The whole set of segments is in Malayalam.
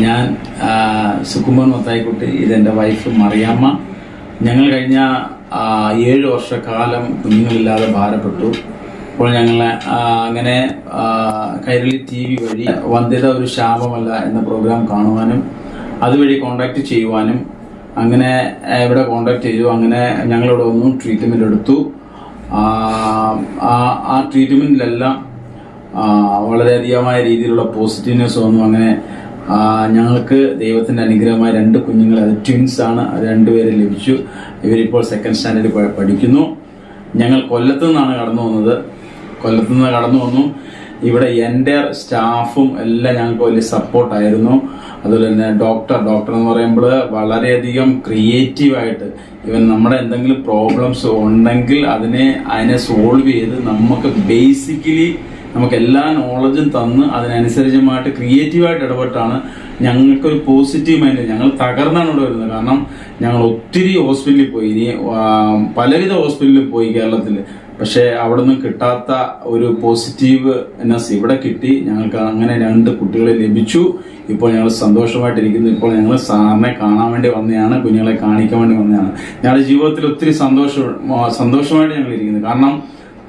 ഞാൻ സുകുമാർ മത്തായിക്കുട്ടി, ഇതെൻ്റെ വൈഫ് മറിയാമ്മ. ഞങ്ങൾ കഴിഞ്ഞ 7 വർഷക്കാലം കുഞ്ഞുങ്ങളില്ലാതെ ഭാരപ്പെട്ടു. അപ്പോൾ ഞങ്ങൾ അങ്ങനെ കൈരളി TV വഴി വന്ധ്യത ഒരു ശാപമല്ല എന്ന പ്രോഗ്രാം കാണുവാനും അതുവഴി കോണ്ടാക്ട് ചെയ്യുവാനും അങ്ങനെ ഇവിടെ കോണ്ടാക്ട് ചെയ്തു. അങ്ങനെ ഞങ്ങളിവിടെ വന്നു, ട്രീറ്റ്മെൻറ്റ് എടുത്തു. ആ ട്രീറ്റ്മെൻറ്റിലെല്ലാം വളരെയധികമായ രീതിയിലുള്ള പോസിറ്റീവ്നെസ് വന്നു. അങ്ങനെ ഞങ്ങൾക്ക് ദൈവത്തിൻ്റെ അനുഗ്രഹമായ 2 കുഞ്ഞുങ്ങൾ, അത് ട്വിൻസ് ആണ്, 2 പേരെ ലഭിച്ചു. ഇവരിപ്പോൾ 2nd സ്റ്റാൻഡേർഡിൽ പഠിക്കുന്നു. ഞങ്ങൾ കൊല്ലത്തു നിന്നാണ് കടന്നു വന്നു. ഇവിടെ എൻ്റെ സ്റ്റാഫും എല്ലാം ഞങ്ങൾക്ക് വലിയ സപ്പോർട്ടായിരുന്നു. അതുപോലെ തന്നെ ഡോക്ടർ എന്ന് പറയുമ്പോൾ വളരെയധികം ക്രിയേറ്റീവായിട്ട് ഇവൻ നമ്മുടെ എന്തെങ്കിലും പ്രോബ്ലംസ് ഉണ്ടെങ്കിൽ അതിനെ സോൾവ് ചെയ്ത് നമുക്ക് ബേസിക്കലി നമുക്ക് എല്ലാ നോളജും തന്ന് അതിനനുസരിച്ചുമായിട്ട് ക്രിയേറ്റീവായിട്ട് ഇടപെട്ടാണ് ഞങ്ങൾക്കൊരു പോസിറ്റീവ് മൈൻഡ്. ഞങ്ങൾ തകർന്നാണ് ഇവിടെ വരുന്നത്. കാരണം ഞങ്ങൾ ഒത്തിരി ഹോസ്പിറ്റലിൽ പോയി, ഇനി പലവിധ ഹോസ്പിറ്റലിൽ പോയി കേരളത്തിൽ. പക്ഷേ അവിടെ നിന്ന് കിട്ടാത്ത ഒരു പോസിറ്റീവ്നെസ് ഇവിടെ കിട്ടി. ഞങ്ങൾക്ക് അങ്ങനെ 2 കുട്ടികളെ ലഭിച്ചു. ഇപ്പോൾ ഞങ്ങൾ സന്തോഷമായിട്ടിരിക്കുന്നു. ഇപ്പോൾ ഞങ്ങൾ സാറിനെ കാണാൻ വേണ്ടി വന്നതാണ്, കുഞ്ഞുങ്ങളെ കാണിക്കാൻ വേണ്ടി വന്നതാണ്. ഞങ്ങളുടെ ജീവിതത്തിൽ ഒത്തിരി സന്തോഷമായിട്ട് ഞങ്ങൾ ഇരിക്കുന്നു. കാരണം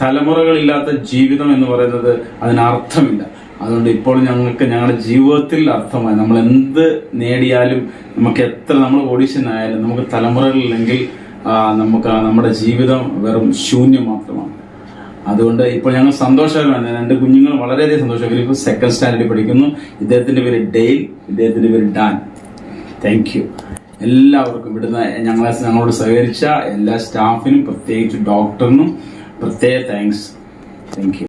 തലമുറകളില്ലാത്ത ജീവിതം എന്ന് പറയുന്നത് അതിനർത്ഥമില്ല. അതുകൊണ്ട് ഇപ്പോൾ ഞങ്ങൾക്ക് ഞങ്ങളുടെ ജീവിതത്തിൽ അർത്ഥമായി. നമ്മൾ എന്ത് നേടിയാലും, നമുക്ക് എത്ര നമ്മൾ ഓഡിഷനായാലും, നമുക്ക് തലമുറകളില്ലെങ്കിൽ നമുക്ക് നമ്മുടെ ജീവിതം വെറും ശൂന്യം മാത്രമാണ്. അതുകൊണ്ട് ഇപ്പോൾ ഞങ്ങൾ സന്തോഷകരമാണ്. 2 കുഞ്ഞുങ്ങൾ വളരെയധികം സന്തോഷം. ഇവരിപ്പോൾ 2nd സ്റ്റാൻഡേർഡിൽ പഠിക്കുന്നു. ഇദ്ദേഹത്തിന്റെ പേര് ഡെയിൽ, ഇദ്ദേഹത്തിന്റെ പേര് ഡാൻ. താങ്ക് യു എല്ലാവർക്കും. ഇവിടുന്ന് ഞങ്ങളോട് സഹകരിച്ച എല്ലാ സ്റ്റാഫിനും, പ്രത്യേകിച്ച് ഡോക്ടറിനും പ്രത്യേക താങ്ക്സ്. Thank you.